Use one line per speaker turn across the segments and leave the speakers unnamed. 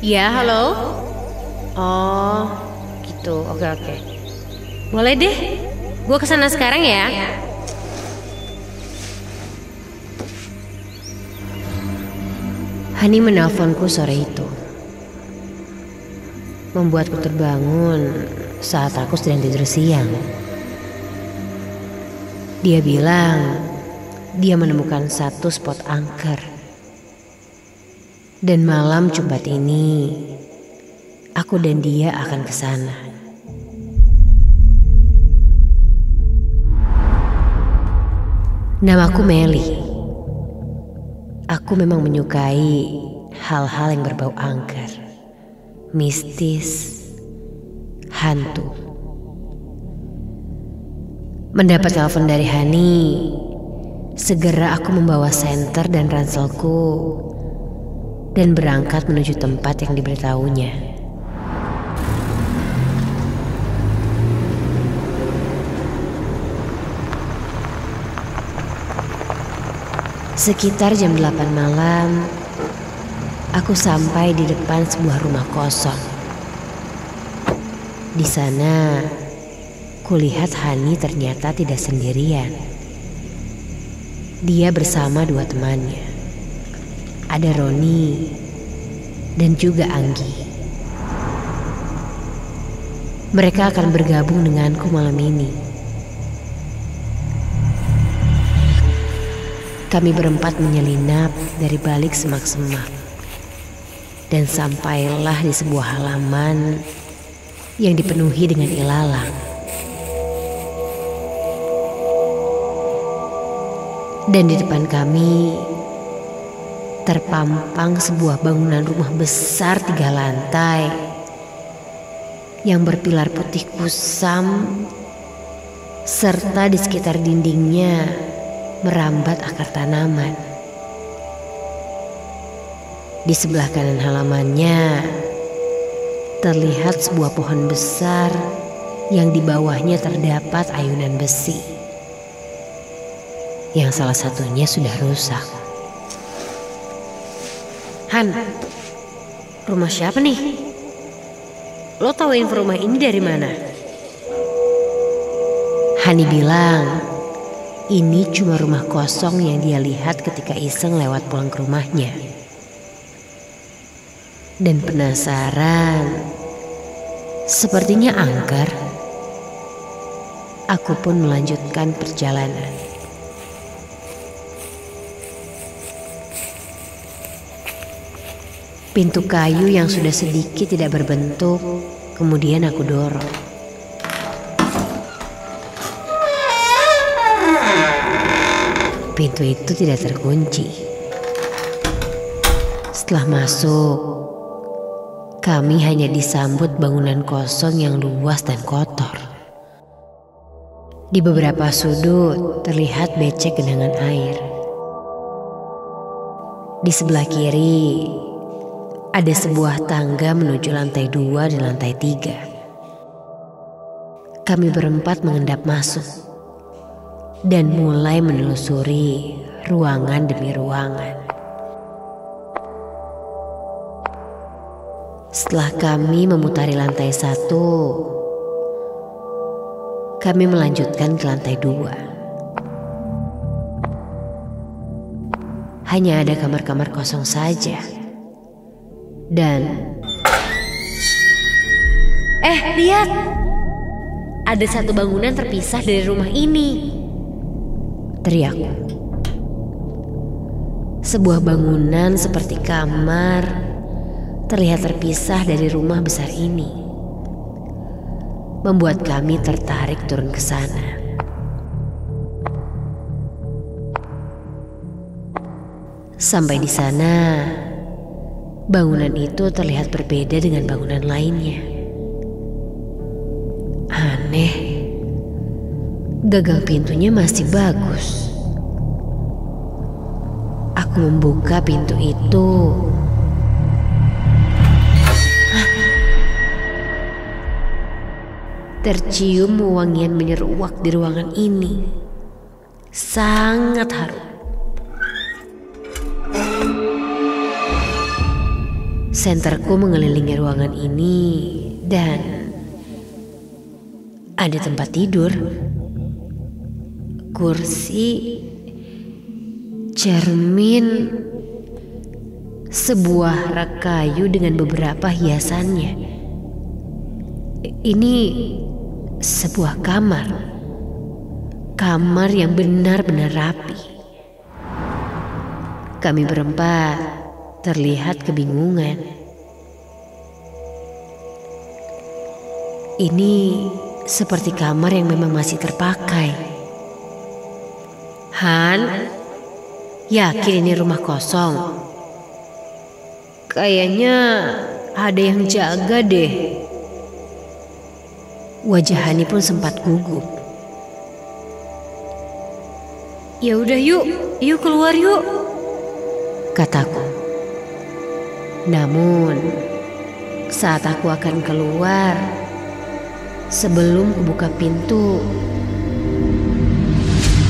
Ya, halo. Oh, gitu. Oke. Boleh deh. Gue kesana sekarang ya. Hani menelponku sore itu, membuatku terbangun saat aku sedang tidur siang. Dia bilang dia menemukan satu spot angker. Dan malam Jumat ini, aku dan dia akan ke sana. Namaku Meli. Aku memang menyukai hal-hal yang berbau angker, mistis, hantu. Mendapat telepon dari Hani, segera aku membawa senter dan ranselku dan berangkat menuju tempat yang diberitahunya. Sekitar jam 8 malam, aku sampai di depan sebuah rumah kosong. Di sana, kulihat Hani ternyata tidak sendirian. Dia bersama dua temannya. Ada Roni dan juga Anggi. Mereka akan bergabung denganku malam ini. Kami berempat menyelinap dari balik semak-semak dan sampailah di sebuah halaman yang dipenuhi dengan ilalang. Dan di depan kami terpampang sebuah bangunan rumah besar 3 lantai yang berpilar putih kusam, serta di sekitar dindingnya merambat akar tanaman. Di sebelah kanan halamannya terlihat sebuah pohon besar yang di bawahnya terdapat ayunan besi, yang salah satunya sudah rusak. Han, rumah siapa nih? Lo tahu info rumah ini dari mana? Hani bilang ini cuma rumah kosong yang dia lihat ketika iseng lewat pulang ke rumahnya. Dan penasaran, sepertinya angker. Aku pun melanjutkan perjalanan. Pintu kayu yang sudah sedikit tidak berbentuk, kemudian aku dorong. Pintu itu tidak terkunci. Setelah masuk, kami hanya disambut bangunan kosong yang luas dan kotor. Di beberapa sudut terlihat becek genangan air. Di sebelah kiri ada sebuah tangga menuju lantai 2 dan lantai 3. Kami berempat mengendap masuk dan mulai menelusuri ruangan demi ruangan. Setelah kami memutari lantai 1, kami melanjutkan ke lantai 2. Hanya ada kamar-kamar kosong saja. Dan lihat, ada satu bangunan terpisah dari rumah ini, teriakku. Sebuah bangunan seperti kamar terlihat terpisah dari rumah besar ini, membuat kami tertarik turun ke sana. Sampai di sana, bangunan itu terlihat berbeda dengan bangunan lainnya. Aneh, gagang pintunya masih bagus. Aku membuka pintu itu. Tercium wangian menyeruak di ruangan ini. Sangat harum. Senterku mengelilingi ruangan ini dan ada tempat tidur, kursi, cermin, sebuah rak kayu dengan beberapa hiasannya. Ini sebuah kamar yang benar-benar rapi. Kami berempat terlihat kebingungan. Ini seperti kamar yang memang masih terpakai. Han, yakin ini rumah kosong? Kayaknya ada yang jaga deh. Wajah Hani pun sempat gugup. Ya udah yuk keluar yuk, kataku. Namun saat aku akan keluar, sebelum kubuka pintu,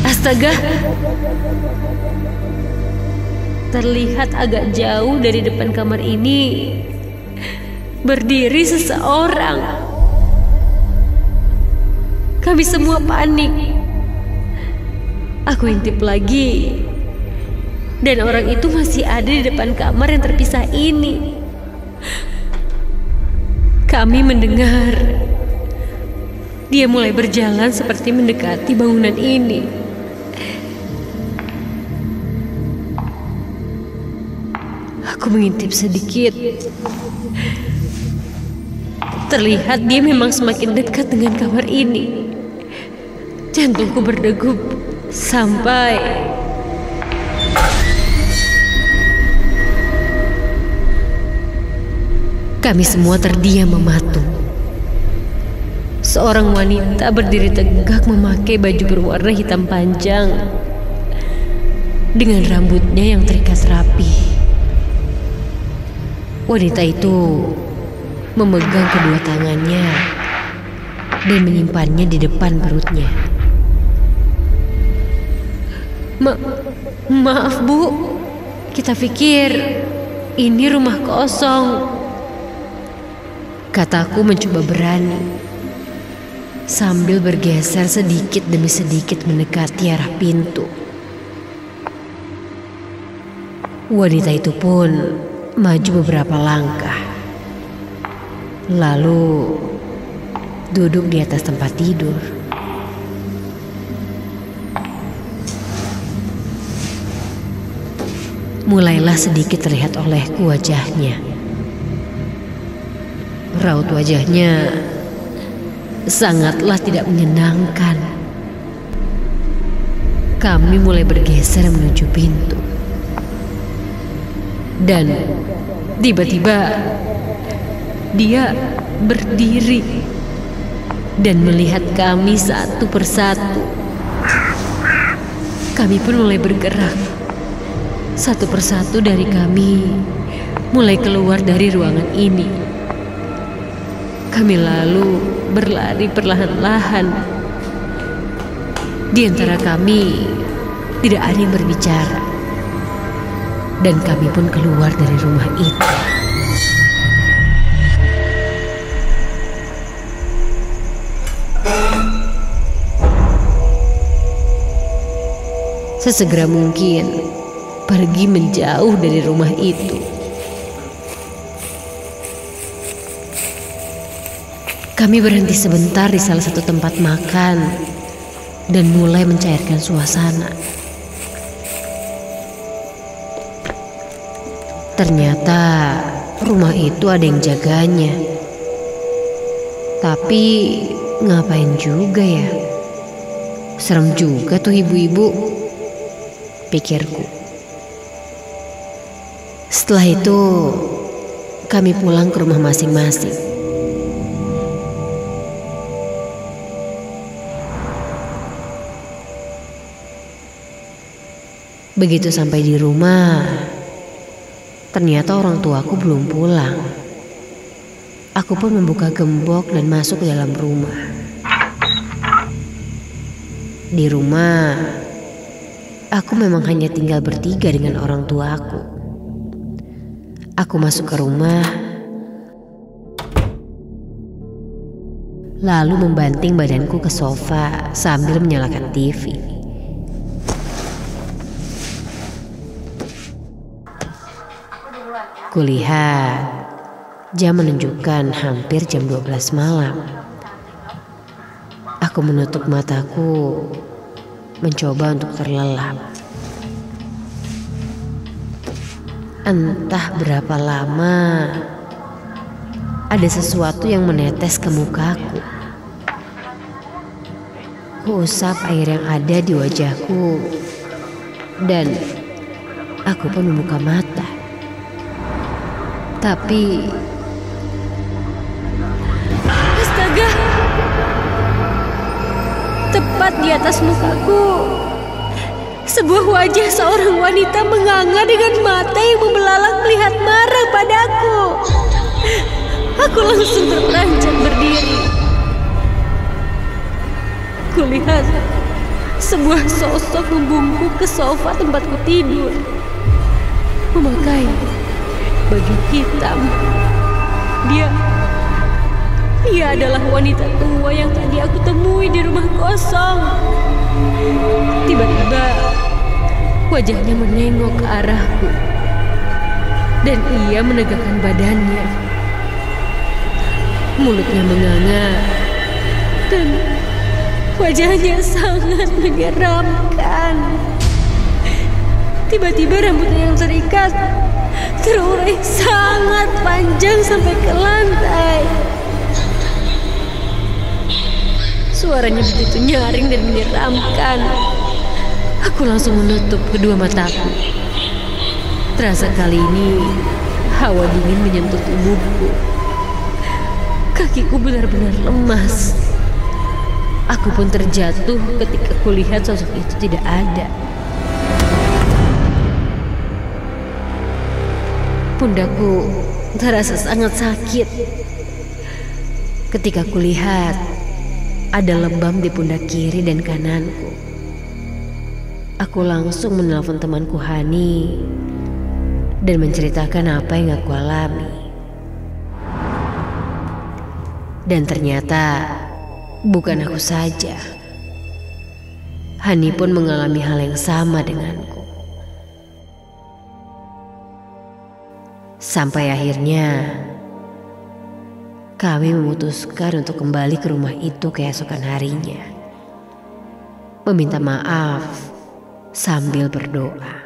astaga! Terlihat agak jauh dari depan kamar ini berdiri seseorang. Kami semua panik. Aku intip lagi, dan orang itu masih ada di depan kamar yang terpisah ini. Kami mendengar dia mulai berjalan seperti mendekati bangunan ini. Aku mengintip sedikit. Terlihat dia memang semakin dekat dengan kamar ini. Jantungku berdegup sampai kami semua terdiam mematung. Seorang wanita berdiri tegak memakai baju berwarna hitam panjang dengan rambutnya yang terikat rapi. Wanita itu memegang kedua tangannya dan menyimpannya di depan perutnya. Maaf Bu, kita pikir ini rumah kosong, kataku mencoba berani sambil bergeser sedikit demi sedikit mendekati arah pintu. Wanita itu pun maju beberapa langkah, lalu duduk di atas tempat tidur. Mulailah sedikit terlihat olehku wajahnya. Raut wajahnya sangatlah tidak menyenangkan. Kami mulai bergeser menuju pintu. Dan tiba-tiba dia berdiri dan melihat kami satu persatu. Kami pun mulai bergerak. Satu persatu dari kami mulai keluar dari ruangan ini. Kami lalu berlari perlahan-lahan. Di antara kami tidak ada yang berbicara. Dan kami pun keluar dari rumah itu. Sesegera mungkin pergi menjauh dari rumah itu. Kami berhenti sebentar di salah satu tempat makan dan mulai mencairkan suasana. Ternyata rumah itu ada yang jaganya. Tapi ngapain juga ya? Serem juga tuh ibu-ibu, pikirku. Setelah itu, kami pulang ke rumah masing-masing. Begitu sampai di rumah, ternyata orang tuaku belum pulang. Aku pun membuka gembok dan masuk ke dalam rumah. Di rumah, aku memang hanya tinggal bertiga dengan orang tuaku. Aku masuk ke rumah, lalu membanting badanku ke sofa sambil menyalakan TV. Kulihat jam menunjukkan hampir jam 12 malam. Aku menutup mataku, mencoba untuk terlelap. Entah berapa lama, ada sesuatu yang menetes ke mukaku. Kuusap air yang ada di wajahku, dan aku pun membuka mata. Tapi, astaga! Tepat di atas mukaku, sebuah wajah seorang wanita menganga dengan mata yang membelalak melihat marah padaku. Aku langsung terperanjat berdiri. Kulihat sebuah sosok membungkuk ke sofa tempatku tidur, memakai baju hitam. Dia adalah wanita tua yang tadi aku temui di rumah kosong. Tiba-tiba wajahnya menengok ke arahku, dan ia menegakkan badannya. Mulutnya menganga, dan wajahnya sangat menyeramkan. Tiba-tiba rambutnya yang terikat terurai sangat panjang sampai ke lantai. Suaranya begitu nyaring dan menyeramkan. Aku langsung menutup kedua mataku. Terasa kali ini hawa dingin menyentuh tubuhku. Kakiku benar-benar lemas. Aku pun terjatuh ketika kulihat sosok itu tidak ada. Pundakku terasa sangat sakit ketika kulihat ada lebam di pundak kiri dan kananku. Aku langsung menelpon temanku Hani dan menceritakan apa yang aku alami. Dan ternyata bukan aku saja. Hani pun mengalami hal yang sama denganku. Sampai akhirnya kami memutuskan untuk kembali ke rumah itu keesokan harinya, meminta maaf sambil berdoa.